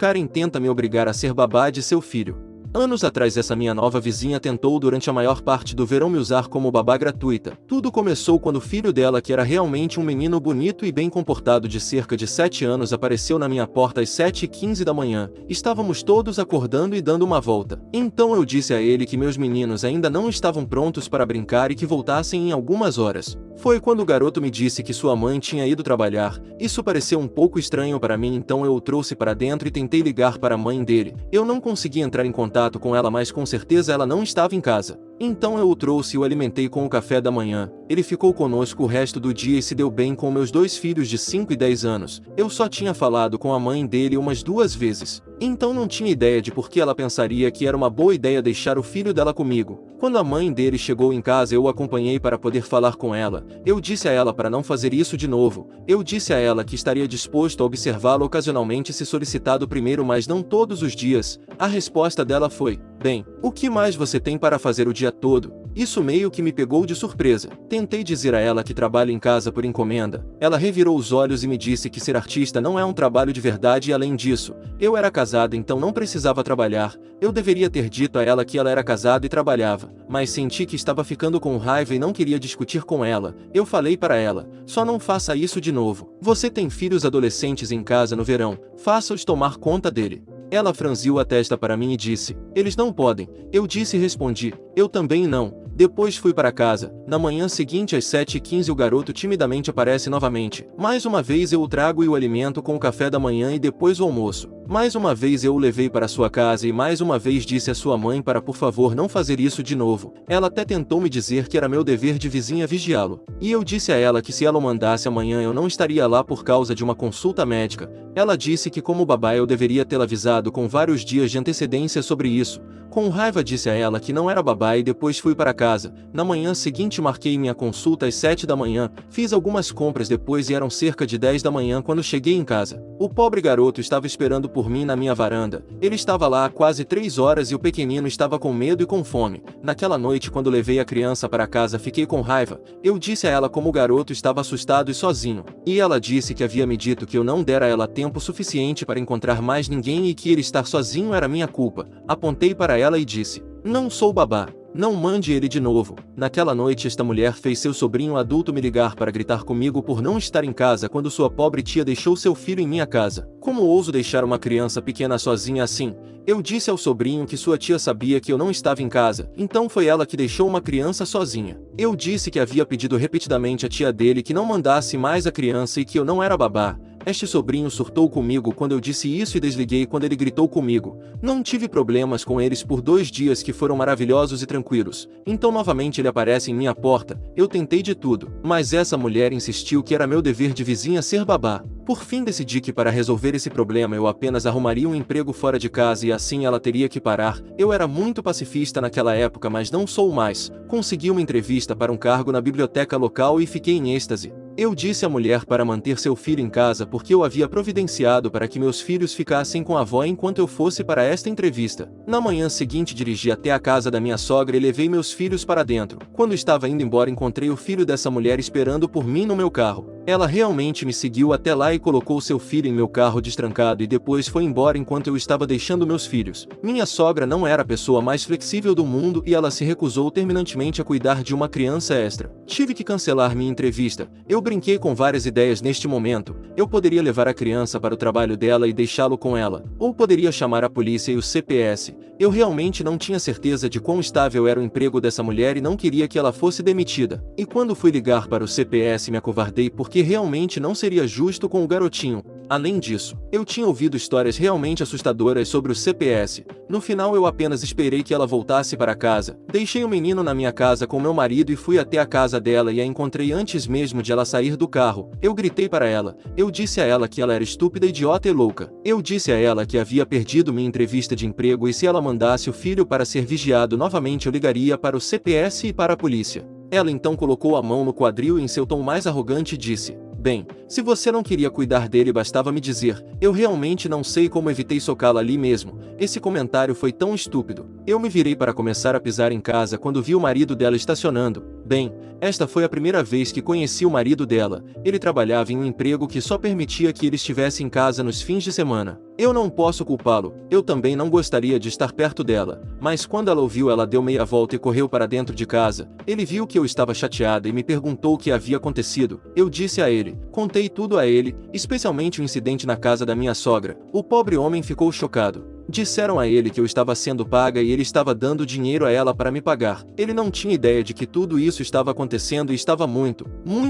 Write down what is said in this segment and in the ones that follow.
Karen tenta me obrigar a ser babá de seu filho. Anos atrás essa minha nova vizinha tentou durante a maior parte do verão me usar como babá gratuita. Tudo começou quando o filho dela, que era realmente um menino bonito e bem comportado de cerca de 7 anos, apareceu na minha porta às 7h15 da manhã. Estávamos todos acordando e dando uma volta. Então eu disse a ele que meus meninos ainda não estavam prontos para brincar e que voltassem em algumas horas. Foi quando o garoto me disse que sua mãe tinha ido trabalhar. Isso pareceu um pouco estranho para mim, então eu o trouxe para dentro e tentei ligar para a mãe dele. Eu não consegui entrar em contato com ela, mas com certeza ela não estava em casa. Então eu o trouxe e o alimentei com o café da manhã. Ele ficou conosco o resto do dia e se deu bem com meus 2 filhos de 5 e 10 anos. Eu só tinha falado com a mãe dele umas 2 vezes. Então não tinha ideia de por que ela pensaria que era uma boa ideia deixar o filho dela comigo. Quando a mãe dele chegou em casa, eu o acompanhei para poder falar com ela. Eu disse a ela para não fazer isso de novo. Eu disse a ela que estaria disposto a observá-lo ocasionalmente se solicitado primeiro, mas não todos os dias. A resposta dela foi: bem, o que mais você tem para fazer o dia todo? Isso meio que me pegou de surpresa. Tentei dizer a ela que trabalho em casa por encomenda. Ela revirou os olhos e me disse que ser artista não é um trabalho de verdade e, além disso, eu era casada, então não precisava trabalhar. Eu deveria ter dito a ela que ela era casada e trabalhava, mas senti que estava ficando com raiva e não queria discutir com ela. Eu falei para ela: só não faça isso de novo. Você tem filhos adolescentes em casa no verão, faça-os tomar conta dele. Ela franziu a testa para mim e disse: eles não podem. Eu disse e respondi: eu também não. Depois fui para casa. Na manhã seguinte às 7h15 o garoto timidamente aparece novamente. Mais uma vez eu o trago e o alimento com o café da manhã e depois o almoço. Mais uma vez eu o levei para sua casa e mais uma vez disse a sua mãe para por favor não fazer isso de novo. Ela até tentou me dizer que era meu dever de vizinha vigiá-lo. E eu disse a ela que se ela o mandasse amanhã eu não estaria lá por causa de uma consulta médica. Ela disse que como babá eu deveria tê-la avisado com vários dias de antecedência sobre isso. Com raiva disse a ela que não era babá e depois fui para casa. Na manhã seguinte marquei minha consulta às 7 da manhã, fiz algumas compras depois e eram cerca de 10 da manhã quando cheguei em casa. O pobre garoto estava esperando por mim na minha varanda. Ele estava lá há quase 3 horas e o pequenino estava com medo e com fome. Naquela noite, quando levei a criança para casa, fiquei com raiva. Eu disse a ela como o garoto estava assustado e sozinho. E ela disse que havia me dito que eu não dera a ela tempo suficiente para encontrar mais ninguém e que ele estar sozinho era minha culpa. Apontei para ela e disse: não sou babá. Não mande ele de novo. Naquela noite esta mulher fez seu sobrinho adulto me ligar para gritar comigo por não estar em casa quando sua pobre tia deixou seu filho em minha casa. Como ouso deixar uma criança pequena sozinha assim? Eu disse ao sobrinho que sua tia sabia que eu não estava em casa, então foi ela que deixou uma criança sozinha. Eu disse que havia pedido repetidamente à tia dele que não mandasse mais a criança e que eu não era babá. Este sobrinho surtou comigo quando eu disse isso e desliguei quando ele gritou comigo. Não tive problemas com eles por 2 dias que foram maravilhosos e tranquilos. Então novamente ele aparece em minha porta. Eu tentei de tudo, mas essa mulher insistiu que era meu dever de vizinha ser babá. Por fim decidi que para resolver esse problema eu apenas arrumaria um emprego fora de casa e assim ela teria que parar. Eu era muito pacifista naquela época, mas não sou mais. Consegui uma entrevista para um cargo na biblioteca local e fiquei em êxtase. Eu disse à mulher para manter seu filho em casa porque eu havia providenciado para que meus filhos ficassem com a avó enquanto eu fosse para esta entrevista. Na manhã seguinte dirigi até a casa da minha sogra e levei meus filhos para dentro. Quando estava indo embora encontrei o filho dessa mulher esperando por mim no meu carro. Ela realmente me seguiu até lá e colocou seu filho em meu carro destrancado e depois foi embora enquanto eu estava deixando meus filhos. Minha sogra não era a pessoa mais flexível do mundo e ela se recusou terminantemente a cuidar de uma criança extra. Tive que cancelar minha entrevista. Eu brinquei com várias ideias neste momento. Eu poderia levar a criança para o trabalho dela e deixá-lo com ela, ou poderia chamar a polícia e o CPS. Eu realmente não tinha certeza de quão estável era o emprego dessa mulher e não queria que ela fosse demitida. E quando fui ligar para o CPS me acovardei porque realmente não seria justo com o garotinho. Além disso, eu tinha ouvido histórias realmente assustadoras sobre o CPS. No final eu apenas esperei que ela voltasse para casa. Deixei o menino na minha casa com meu marido e fui até a casa dela e a encontrei antes mesmo de ela sair do carro. Eu gritei para ela. Eu disse a ela que ela era estúpida, idiota e louca. Eu disse a ela que havia perdido minha entrevista de emprego e se ela mandasse o filho para ser vigiado novamente eu ligaria para o CPS e para a polícia. Ela então colocou a mão no quadril e em seu tom mais arrogante disse: bem, se você não queria cuidar dele bastava me dizer. Eu realmente não sei como evitei socá-la ali mesmo. Esse comentário foi tão estúpido. Eu me virei para começar a pisar em casa quando vi o marido dela estacionando. Bem, esta foi a primeira vez que conheci o marido dela. Ele trabalhava em um emprego que só permitia que ele estivesse em casa nos fins de semana. Eu não posso culpá-lo, eu também não gostaria de estar perto dela, mas quando ela ouviu, ela deu meia volta e correu para dentro de casa. Ele viu que eu estava chateada e me perguntou o que havia acontecido. Eu disse a ele, contei tudo a ele, especialmente o incidente na casa da minha sogra. O pobre homem ficou chocado. Disseram a ele que eu estava sendo paga e ele estava dando dinheiro a ela para me pagar. Ele não tinha ideia de que tudo isso estava acontecendo e estava muito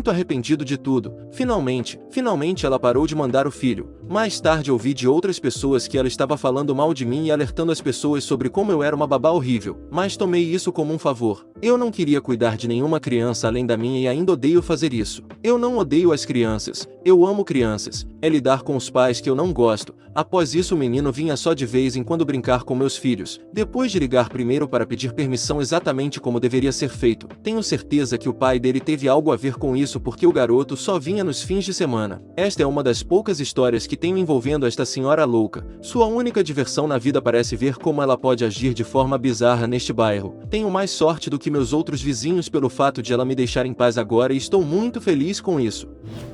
arrependido de tudo. Finalmente ela parou de mandar o filho. Mais tarde ouvi de outras pessoas que ela estava falando mal de mim e alertando as pessoas sobre como eu era uma babá horrível, mas tomei isso como um favor. Eu não queria cuidar de nenhuma criança além da minha e ainda odeio fazer isso. Eu não odeio as crianças, eu amo crianças. É lidar com os pais que eu não gosto. Após isso o menino vinha só de vez em quando brincar com meus filhos, depois de ligar primeiro para pedir permissão exatamente como deveria ser feito. Tenho certeza que o pai dele teve algo a ver com isso porque o garoto só vinha nos fins de semana. Esta é uma das poucas histórias que tenho envolvendo esta senhora louca. Sua única diversão na vida parece ver como ela pode agir de forma bizarra neste bairro. Tenho mais sorte do que meus outros vizinhos pelo fato de ela me deixar em paz agora e estou muito feliz com isso.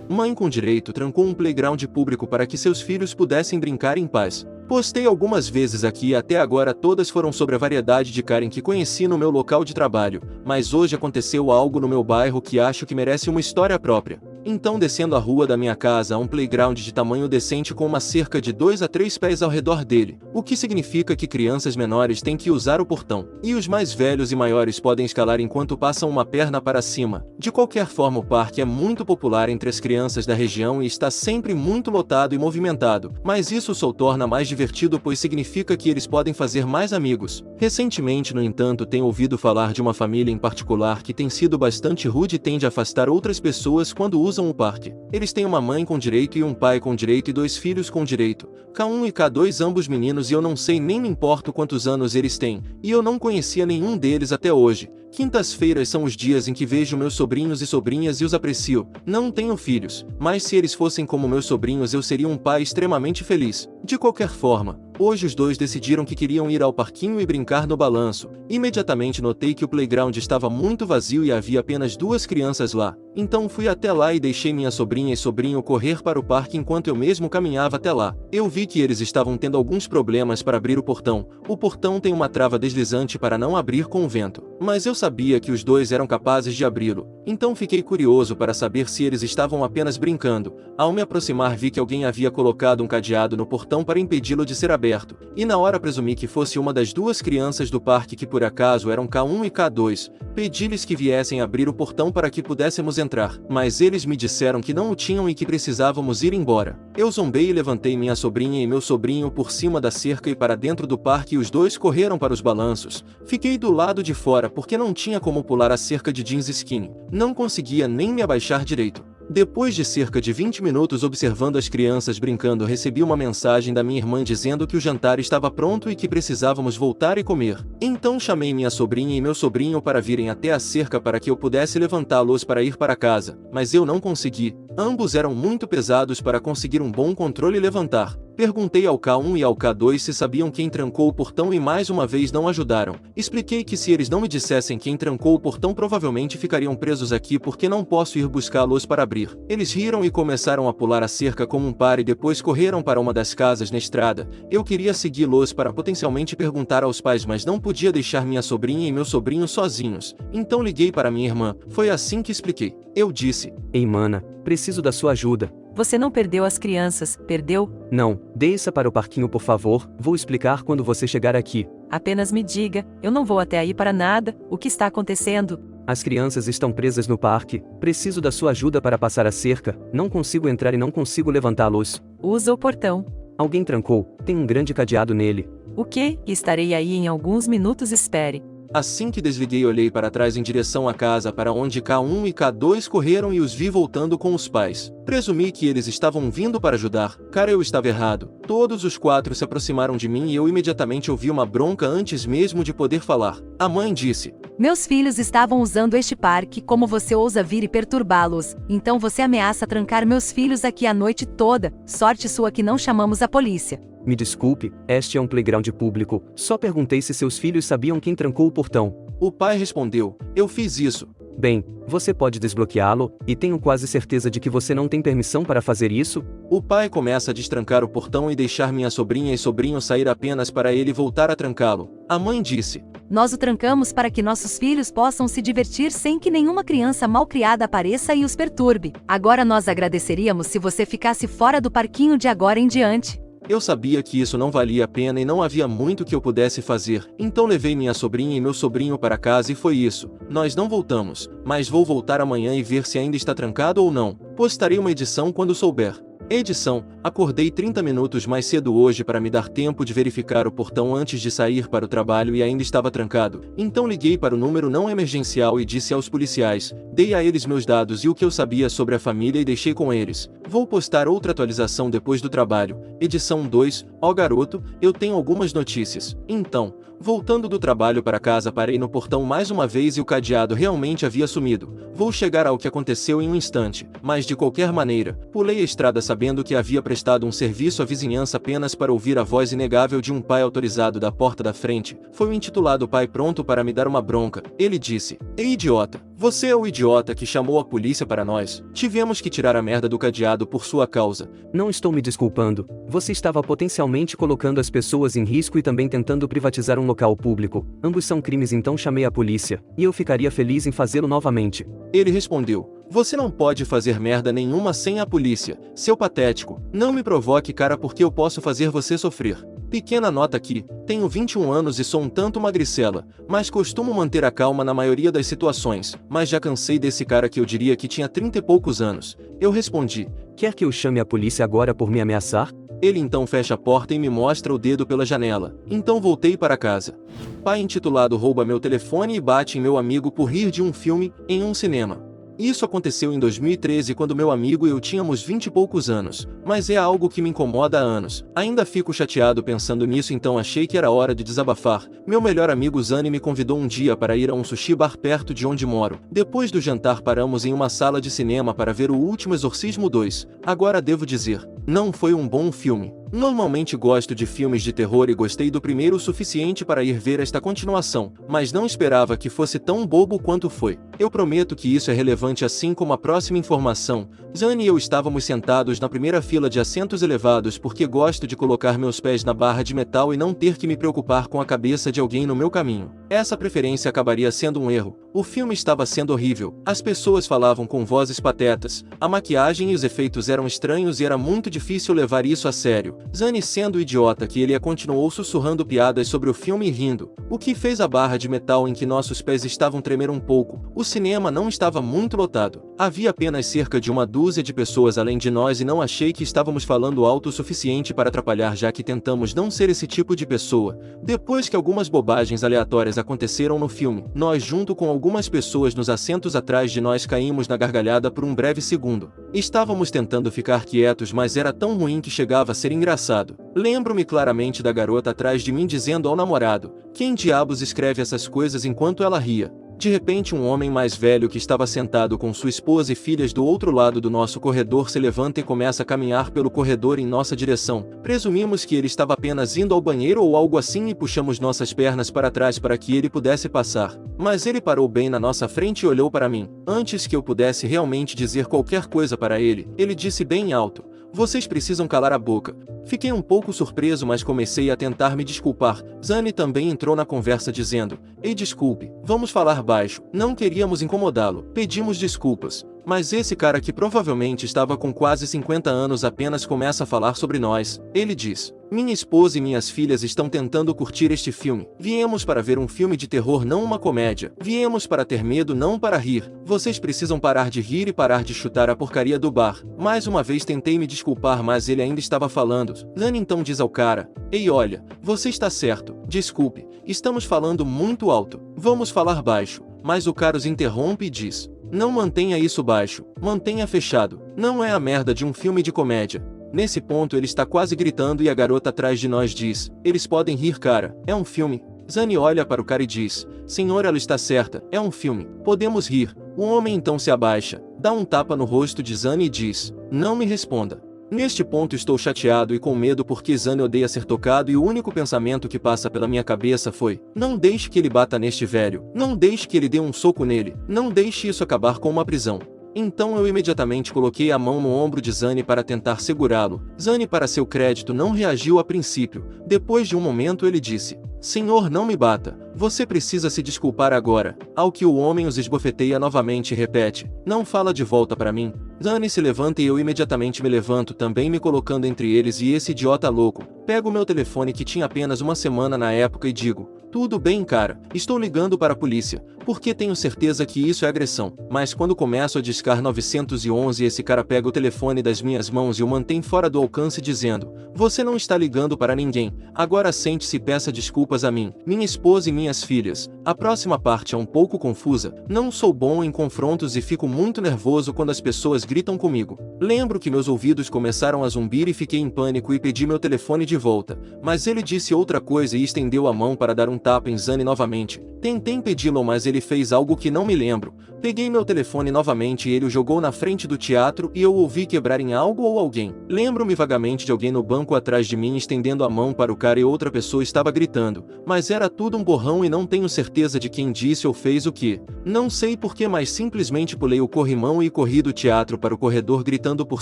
Mãe com direito trancou um playground público para que seus filhos pudessem brincar em paz. Postei algumas vezes aqui e até agora todas foram sobre a variedade de Karen que conheci no meu local de trabalho, mas hoje aconteceu algo no meu bairro que acho que merece uma história própria. Então, descendo a rua da minha casa há um playground de tamanho decente com uma cerca de 2 a 3 pés ao redor dele, o que significa que crianças menores têm que usar o portão, e os mais velhos e maiores podem escalar enquanto passam uma perna para cima. De qualquer forma, o parque é muito popular entre as crianças da região e está sempre muito lotado e movimentado, mas isso só torna mais divertido pois significa que eles podem fazer mais amigos. Recentemente, no entanto, tenho ouvido falar de uma família em particular que tem sido bastante rude e tende a afastar outras pessoas quando usam o parque. Eles têm uma mãe com direito e um pai com direito e 2 filhos com direito, K1 e K2 ambos meninos e eu não sei nem me importo quantos anos eles têm, e eu não conhecia nenhum deles até hoje. Quintas-feiras são os dias em que vejo meus sobrinhos e sobrinhas e os aprecio. Não tenho filhos, mas se eles fossem como meus sobrinhos eu seria um pai extremamente feliz. De qualquer forma, hoje os dois decidiram que queriam ir ao parquinho e brincar no balanço. Imediatamente notei que o playground estava muito vazio e havia apenas 2 crianças lá. Então fui até lá e deixei minha sobrinha e sobrinho correr para o parque enquanto eu mesmo caminhava até lá. Eu vi que eles estavam tendo alguns problemas para abrir o portão. O portão tem uma trava deslizante para não abrir com o vento, mas eu sabia que os dois eram capazes de abri-lo. Então fiquei curioso para saber se eles estavam apenas brincando. Ao me aproximar vi que alguém havia colocado um cadeado no portão para impedi-lo de ser aberto, e na hora presumi que fosse uma das 2 crianças do parque que por acaso eram K1 e K2. Pedi-lhes que viessem abrir o portão para que pudéssemos entrar, mas eles me disseram que não o tinham e que precisávamos ir embora. Eu zombei e levantei minha sobrinha e meu sobrinho por cima da cerca e para dentro do parque e os dois correram para os balanços. Fiquei do lado de fora porque não tinha como pular a cerca de jeans skinny. Não conseguia nem me abaixar direito. Depois de cerca de 20 minutos observando as crianças brincando, recebi uma mensagem da minha irmã dizendo que o jantar estava pronto e que precisávamos voltar e comer. Então chamei minha sobrinha e meu sobrinho para virem até a cerca para que eu pudesse levantá-los para ir para casa, mas eu não consegui. Ambos eram muito pesados para conseguir um bom controle e levantar. Perguntei ao K1 e ao K2 se sabiam quem trancou o portão e mais uma vez não ajudaram. Expliquei que se eles não me dissessem quem trancou o portão provavelmente ficariam presos aqui porque não posso ir buscá-los para abrir. Eles riram e começaram a pular a cerca como um par e depois correram para uma das casas na estrada. Eu queria segui-los para potencialmente perguntar aos pais, mas não podia deixar minha sobrinha e meu sobrinho sozinhos. Então liguei para minha irmã. Foi assim que expliquei. Eu disse: Ei mana, preciso da sua ajuda. Você não perdeu as crianças, perdeu? Não, desça para o parquinho por favor, vou explicar quando você chegar aqui. Apenas me diga, eu não vou até aí para nada, o que está acontecendo? As crianças estão presas no parque, preciso da sua ajuda para passar a cerca, não consigo entrar e não consigo levantá-los. Usa o portão. Alguém trancou, tem um grande cadeado nele. O quê? Estarei aí em alguns minutos, espere. Assim que desliguei, olhei para trás em direção à casa para onde K1 e K2 correram e os vi voltando com os pais. Presumi que eles estavam vindo para ajudar. Cara, eu estava errado. Todos os 4 se aproximaram de mim e eu imediatamente ouvi uma bronca antes mesmo de poder falar. A mãe disse: Meus filhos estavam usando este parque, como você ousa vir e perturbá-los? Então você ameaça trancar meus filhos aqui a noite toda. Sorte sua que não chamamos a polícia. Me desculpe, este é um playground público, só perguntei se seus filhos sabiam quem trancou o portão. O pai respondeu: eu fiz isso. Bem, você pode desbloqueá-lo, e tenho quase certeza de que você não tem permissão para fazer isso? O pai começa a destrancar o portão e deixar minha sobrinha e sobrinho sair apenas para ele voltar a trancá-lo. A mãe disse: Nós o trancamos para que nossos filhos possam se divertir sem que nenhuma criança mal-criada apareça e os perturbe. Agora nós agradeceríamos se você ficasse fora do parquinho de agora em diante. Eu sabia que isso não valia a pena e não havia muito que eu pudesse fazer, então levei minha sobrinha e meu sobrinho para casa e foi isso. Nós não voltamos, mas vou voltar amanhã e ver se ainda está trancado ou não. Postarei uma edição quando souber. Edição: acordei 30 minutos mais cedo hoje para me dar tempo de verificar o portão antes de sair para o trabalho e ainda estava trancado. Então liguei para o número não emergencial e disse aos policiais. Dei a eles meus dados e o que eu sabia sobre a família e deixei com eles. Vou postar outra atualização depois do trabalho. Edição 2: Ó garoto, eu tenho algumas notícias. Então, voltando do trabalho para casa, parei no portão mais uma vez e o cadeado realmente havia sumido. Vou chegar ao que aconteceu em um instante, mas de qualquer maneira, pulei a estrada sabendo que havia prestado um serviço à vizinhança apenas para ouvir a voz inegável de um pai autorizado da porta da frente. Foi o intitulado pai pronto para me dar uma bronca. Ele disse: Ei idiota, você é o idiota que chamou a polícia para nós. Tivemos que tirar a merda do cadeado por sua causa. Não estou me desculpando, você estava potencialmente colocando as pessoas em risco e também tentando privatizar um local público. Ambos são crimes, então chamei a polícia, e eu ficaria feliz em fazê-lo novamente. Ele respondeu: Você não pode fazer merda nenhuma sem a polícia, seu patético. Não me provoque, cara, porque eu posso fazer você sofrer. Pequena nota aqui, tenho 21 anos e sou um tanto magricela, mas costumo manter a calma na maioria das situações, mas já cansei desse cara que eu diria que tinha 30 e poucos anos. Eu respondi: Quer que eu chame a polícia agora por me ameaçar? Ele então fecha a porta e me mostra o dedo pela janela. Então voltei para casa. Pai intitulado rouba meu telefone e bate em meu amigo por rir de um filme, em um cinema. Isso aconteceu em 2013 quando meu amigo e eu tínhamos 20 e poucos anos, mas é algo que me incomoda há anos. Ainda fico chateado pensando nisso, então achei que era hora de desabafar. Meu melhor amigo Zani me convidou um dia para ir a um sushi bar perto de onde moro. Depois do jantar paramos em uma sala de cinema para ver O Último Exorcismo 2. Agora devo dizer, não foi um bom filme. Normalmente gosto de filmes de terror e gostei do primeiro o suficiente para ir ver esta continuação, mas não esperava que fosse tão bobo quanto foi. Eu prometo que isso é relevante, assim como a próxima informação. Zani e eu estávamos sentados na primeira fila de assentos elevados porque gosto de colocar meus pés na barra de metal e não ter que me preocupar com a cabeça de alguém no meu caminho. Essa preferência acabaria sendo um erro. O filme estava sendo horrível. As pessoas falavam com vozes patetas, a maquiagem e os efeitos eram estranhos e era muito difícil levar isso a sério. Zani, sendo o idiota que ele é, continuou sussurrando piadas sobre o filme e rindo, o que fez a barra de metal em que nossos pés estavam tremer um pouco. O cinema não estava muito lotado. Havia apenas cerca de uma dúzia de pessoas além de nós e não achei que estávamos falando alto o suficiente para atrapalhar, já que tentamos não ser esse tipo de pessoa. Depois que algumas bobagens aleatórias aconteceram no filme, nós, junto com algumas pessoas nos assentos atrás de nós, caímos na gargalhada por um breve segundo. Estávamos tentando ficar quietos, mas era tão ruim que chegava a ser engraçado. Lembro-me claramente da garota atrás de mim dizendo ao namorado: Quem diabos escreve essas coisas, enquanto ela ria. De repente, um homem mais velho que estava sentado com sua esposa e filhas do outro lado do nosso corredor se levanta e começa a caminhar pelo corredor em nossa direção. Presumimos que ele estava apenas indo ao banheiro ou algo assim e puxamos nossas pernas para trás para que ele pudesse passar. Mas ele parou bem na nossa frente e olhou para mim. Antes que eu pudesse realmente dizer qualquer coisa para ele, ele disse bem alto: Vocês precisam calar a boca. Fiquei um pouco surpreso, mas comecei a tentar me desculpar. Zani também entrou na conversa dizendo: Ei, desculpe, vamos falar baixo. Não queríamos incomodá-lo. Pedimos desculpas. Mas esse cara, que provavelmente estava com quase 50 anos, apenas começa a falar sobre nós. Ele diz: Minha esposa e minhas filhas estão tentando curtir este filme. Viemos para ver um filme de terror, não uma comédia. Viemos para ter medo, não para rir. Vocês precisam parar de rir e parar de chutar a porcaria do bar. Mais uma vez tentei me desculpar, mas ele ainda estava falando. Zani então diz ao cara: Ei, olha, você está certo. Desculpe, estamos falando muito alto. Vamos falar baixo. Mas o cara os interrompe e diz: Não mantenha isso baixo, mantenha fechado. Não é a merda de um filme de comédia. Nesse ponto ele está quase gritando e a garota atrás de nós diz: Eles podem rir, cara, é um filme. Zani olha para o cara e diz: Senhor, ela está certa, é um filme, podemos rir. O homem então se abaixa, dá um tapa no rosto de Zani e diz: Não me responda. Neste ponto estou chateado e com medo porque Zane odeia ser tocado e o único pensamento que passa pela minha cabeça foi: não deixe que ele bata neste velho, não deixe que ele dê um soco nele, não deixe isso acabar com uma prisão. Então eu imediatamente coloquei a mão no ombro de Zane para tentar segurá-lo. Zane, para seu crédito, não reagiu a princípio. Depois de um momento ele disse: Senhor, não me bata. Você precisa se desculpar agora. Ao que o homem os esbofeteia novamente e repete: não fala de volta para mim. Zane se levanta e eu imediatamente me levanto, também me colocando entre eles e esse idiota louco. Pego meu telefone que tinha apenas uma semana na época e digo: tudo bem, cara, estou ligando para a polícia, porque tenho certeza que isso é agressão. Mas quando começo a discar 911, esse cara pega o telefone das minhas mãos e o mantém fora do alcance dizendo: você não está ligando para ninguém, agora sente-se e peça desculpas a mim, minha esposa e minhas filhas. A próxima parte é um pouco confusa, não sou bom em confrontos e fico muito nervoso quando as pessoas gritam comigo. Lembro que meus ouvidos começaram a zumbir e fiquei em pânico e pedi meu telefone de volta, mas ele disse outra coisa e estendeu a mão para dar um tapa em Zane novamente. Tentei impedi-lo, mas ele fez algo que não me lembro. Peguei meu telefone novamente e ele o jogou na frente do teatro e eu ouvi quebrar em algo ou alguém. Lembro-me vagamente de alguém no banco atrás de mim estendendo a mão para o cara e outra pessoa estava gritando, mas era tudo um borrão e não tenho certeza de quem disse ou fez o que. Não sei porquê, mas simplesmente pulei o corrimão e corri do teatro para o corredor gritando por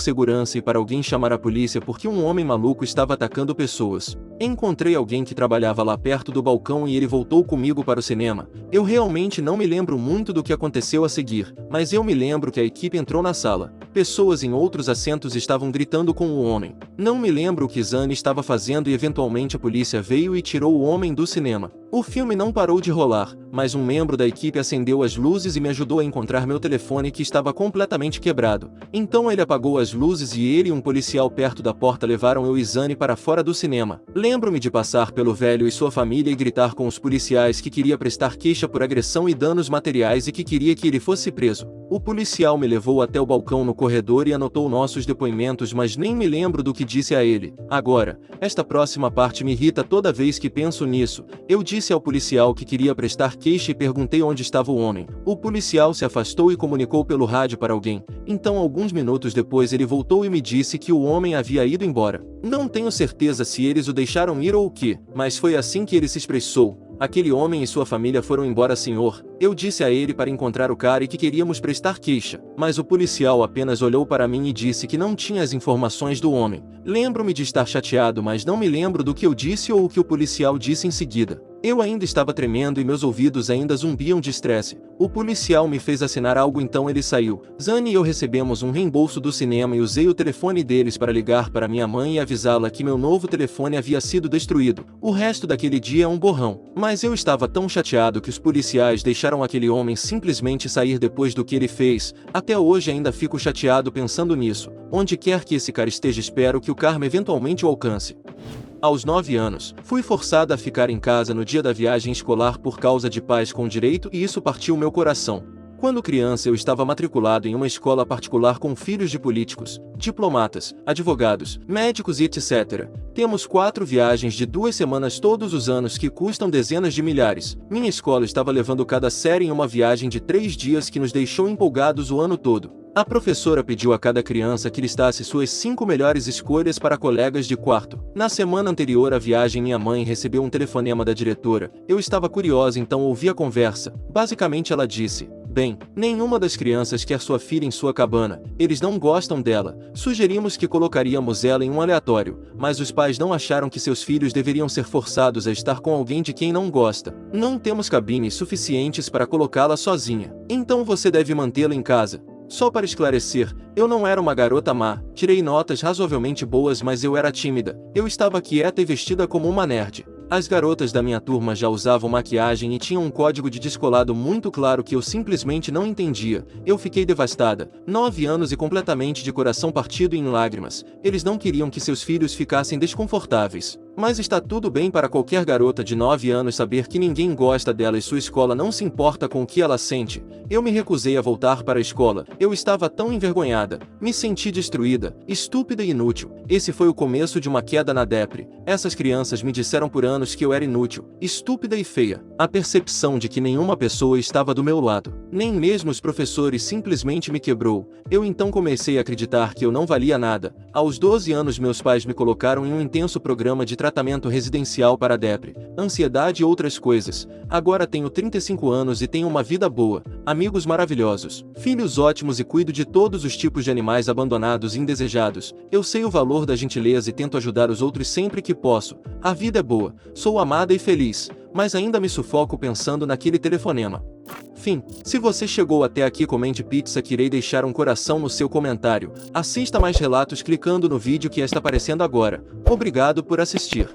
segurança e para alguém chamar a polícia porque um homem maluco estava atacando pessoas. Encontrei alguém que trabalhava lá perto do balcão e ele voltou comigo para o cinema. Eu realmente não me lembro muito do que aconteceu a seguir, mas eu me lembro que a equipe entrou na sala. Pessoas em outros assentos estavam gritando com o homem. Não me lembro o que Zane estava fazendo e eventualmente a polícia veio e tirou o homem do cinema. O filme não parou de rolar, mas um membro da equipe acendeu as luzes e me ajudou a encontrar meu telefone que estava completamente quebrado. Então ele apagou as luzes e ele e um policial perto da porta levaram eu e Zane para fora do cinema. Lembro-me de passar pelo velho e sua família e gritar com os policiais que queria prestar queixa por agressão e danos materiais e que queria que ele fosse preso. O policial me levou até o balcão no corredor e anotou nossos depoimentos, mas nem me lembro do que disse a ele. Agora, esta próxima parte me irrita toda vez que penso nisso. Eu disse ao policial que queria prestar queixa e perguntei onde estava o homem. O policial se afastou e comunicou pelo rádio para alguém. Então, alguns minutos depois, ele voltou e me disse que o homem havia ido embora. Não tenho certeza se eles o deixaram ir ou o que, mas foi assim que ele se expressou. Aquele homem e sua família foram embora, senhor. Eu disse a ele para encontrar o cara e que queríamos prestar queixa, mas o policial apenas olhou para mim e disse que não tinha as informações do homem. Lembro-me de estar chateado, mas não me lembro do que eu disse ou o que o policial disse em seguida. Eu ainda estava tremendo e meus ouvidos ainda zumbiam de estresse. O policial me fez assinar algo, então ele saiu. Zane e eu recebemos um reembolso do cinema e usei o telefone deles para ligar para minha mãe e avisá-la que meu novo telefone havia sido destruído. O resto daquele dia é um borrão. Mas eu estava tão chateado que os policiais deixaram aquele homem simplesmente sair depois do que ele fez. Até hoje ainda fico chateado pensando nisso. Onde quer que esse cara esteja, espero que o karma eventualmente o alcance. Aos 9 anos, fui forçada a ficar em casa no dia da viagem escolar por causa de pais com direito e isso partiu meu coração. Quando criança eu estava matriculado em uma escola particular com filhos de políticos, diplomatas, advogados, médicos e etc. Temos 4 viagens de 2 semanas todos os anos que custam dezenas de milhares. Minha escola estava levando cada série em uma viagem de 3 dias que nos deixou empolgados o ano todo. A professora pediu a cada criança que listasse suas 5 melhores escolhas para colegas de quarto. Na semana anterior à viagem, minha mãe recebeu um telefonema da diretora. Eu estava curiosa, então ouvi a conversa. Basicamente ela disse: bem, nenhuma das crianças quer sua filha em sua cabana. Eles não gostam dela. Sugerimos que colocaríamos ela em um aleatório, mas os pais não acharam que seus filhos deveriam ser forçados a estar com alguém de quem não gosta. Não temos cabines suficientes para colocá-la sozinha. Então você deve mantê-la em casa. Só para esclarecer, eu não era uma garota má, tirei notas razoavelmente boas, mas eu era tímida. Eu estava quieta e vestida como uma nerd. As garotas da minha turma já usavam maquiagem e tinham um código de descolado muito claro que eu simplesmente não entendia. Eu fiquei devastada. 9 anos e completamente de coração partido e em lágrimas. Eles não queriam que seus filhos ficassem desconfortáveis. Mas está tudo bem para qualquer garota de 9 anos saber que ninguém gosta dela e sua escola não se importa com o que ela sente. Eu me recusei a voltar para a escola. Eu estava tão envergonhada. Me senti destruída, estúpida e inútil. Esse foi o começo de uma queda na depre. Essas crianças me disseram por anos que eu era inútil, estúpida e feia. A percepção de que nenhuma pessoa estava do meu lado, nem mesmo os professores, simplesmente me quebrou. Eu então comecei a acreditar que eu não valia nada. Aos 12 anos meus pais me colocaram em um intenso programa de tratamento residencial para depre, ansiedade e outras coisas. Agora tenho 35 anos e tenho uma vida boa, amigos maravilhosos, filhos ótimos e cuido de todos os tipos de animais abandonados e indesejados. Eu sei o valor da gentileza e tento ajudar os outros sempre que posso. A vida é boa, sou amada e feliz, mas ainda me sufoco pensando naquele telefonema. Fim. Se você chegou até aqui, comente pizza que irei deixar um coração no seu comentário. Assista mais relatos clicando no vídeo que está aparecendo agora. Obrigado por assistir.